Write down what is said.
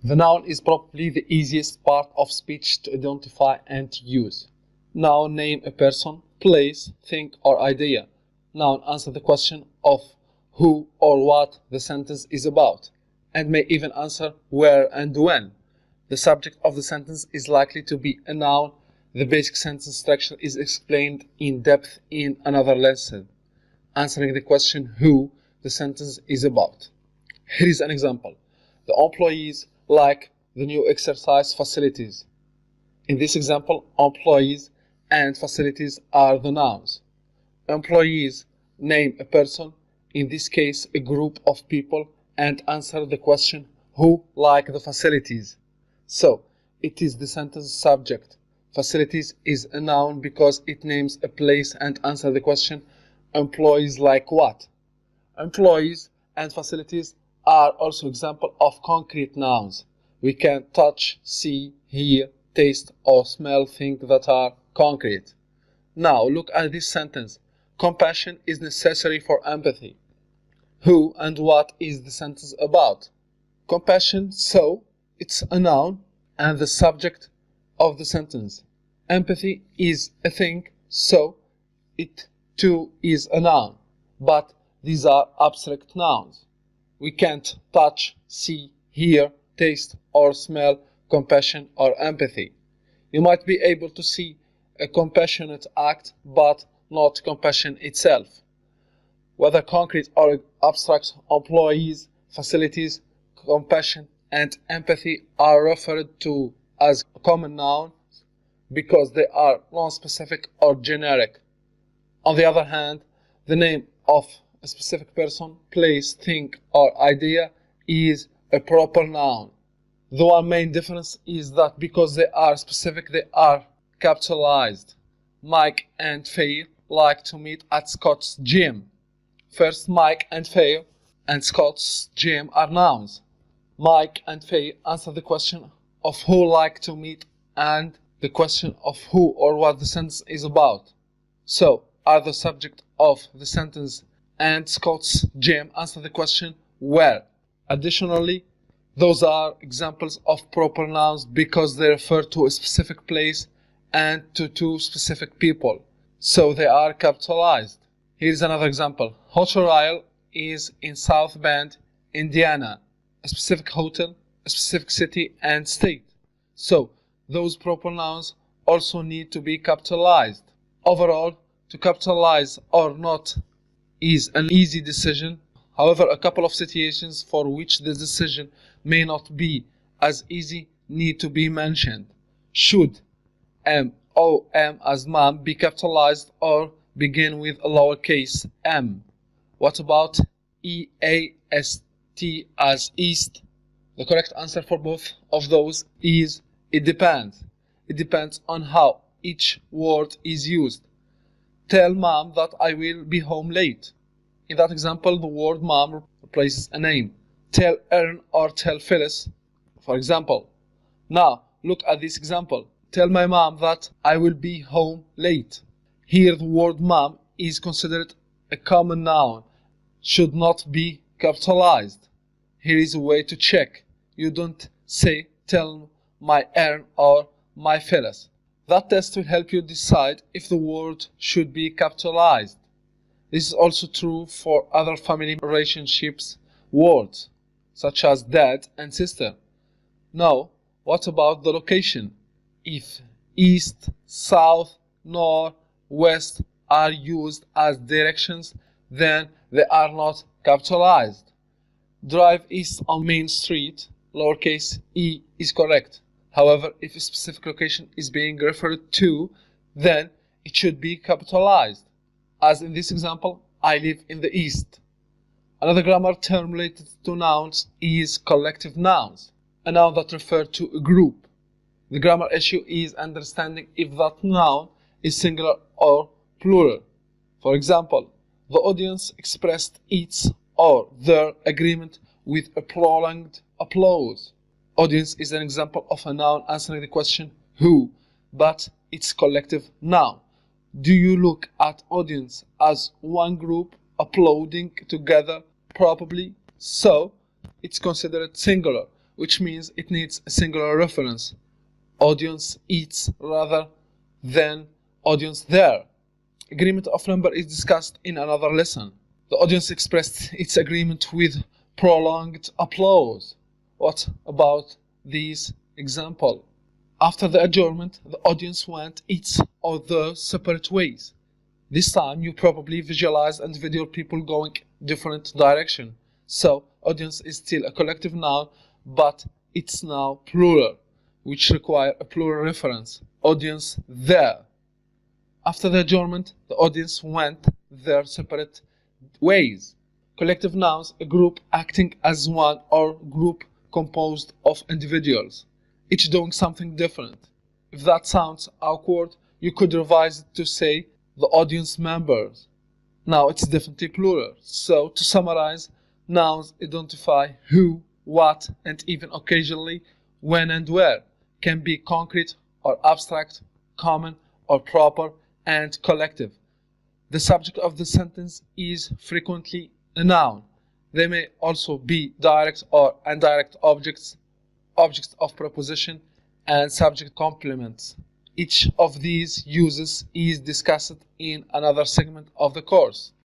The noun is probably the easiest part of speech to identify and to use. Noun name a person, place, thing, or idea. Noun answer the question of who or what the sentence is about, and may even answer where and when. The subject of the sentence is likely to be a noun. The basic sentence structure is explained in depth in another lesson, answering the question who the sentence is about. Here is an example. The employees like the new exercise facilities. In this example, employees and facilities are the nouns. Employees name a person, in this case a group of people, and answer the question who like the facilities. So, it is the sentence subject. Facilities is a noun because it names a place and answer the question employees like what. Employees and facilities are also examples of concrete nouns. We can touch, see, hear, taste, or smell things that are concrete. Now look at this sentence. Compassion is necessary for empathy. Who and what is the sentence about? Compassion, so it's a noun and the subject of the sentence. Empathy is a thing, so it too is a noun. But these are abstract nouns. We can't touch, see, hear, taste, or smell compassion or empathy. You might be able to see a compassionate act, but not compassion itself. Whether concrete or abstract, employees, facilities, compassion, and empathy are referred to as common nouns because they are non-specific or generic. On the other hand, the name of a specific person, place, thing, or idea is a proper noun. The one main difference is that because they are specific, they are capitalized. Mike and Faye like to meet at Scott's gym. First, Mike and Faye and Scott's gym are nouns. Mike and Faye answer the question of who like to meet and the question of who or what the sentence is about. So, are the subject of the sentence and Scott's gym answer the question where. Additionally, those are examples of proper nouns because they refer to a specific place and to two specific people. So they are capitalized. Here's another example. Hotel Royal is in South Bend, Indiana. A specific hotel, a specific city and state. So those proper nouns also need to be capitalized. Overall, to capitalize or not is an easy decision. However, a couple of situations for which the decision may not be as easy need to be mentioned. Should M-O-M as mom be capitalized or begin with a lowercase m? What about E-A-S-T as east? The correct answer for both of those is it depends. It depends on how each word is used. Tell mom that I will be home late. In that example, the word mom replaces a name. Tell Aaron or tell Phyllis, for example. Now, look at this example. Tell my mom that I will be home late. Here, the word mom is considered a common noun, should not be capitalized. Here is a way to check. You don't say, tell my Aaron or my Phyllis. That test will help you decide if the word should be capitalized. This is also true for other family relationships words, such as dad and sister. Now, what about the location? If east, south, north, west are used as directions, then they are not capitalized. Drive east on Main Street, lowercase e is correct. However, if a specific location is being referred to, then it should be capitalized. As in this example, I live in the east. Another grammar term related to nouns is collective nouns, a noun that refers to a group. The grammar issue is understanding if that noun is singular or plural. For example, the audience expressed its or their agreement with a prolonged applause. Audience is an example of a noun answering the question who, but it's collective noun. Do you look at audience as one group applauding together? Probably so. It's considered singular. which means it needs a singular reference. Audience eats rather than audience there. Agreement of number is discussed in another lesson. The audience expressed its agreement with prolonged applause. What about this example? After the adjournment, the audience went its or their separate ways. This time you probably visualize individual people going different direction. So audience is still a collective noun, but it's now plural, which require a plural reference. Audience there. After the adjournment, the audience went their separate ways. Collective nouns, a group acting as one or group composed of individuals, each doing something different. If that sounds awkward, you could revise it to say the audience members. Now it's definitely plural. So to summarize, nouns identify who, what, and even occasionally when and where, can be concrete or abstract, common or proper, and collective. The subject of the sentence is frequently a noun. They may also be direct or indirect objects, objects of preposition, and subject complements. Each of these uses is discussed in another segment of the course.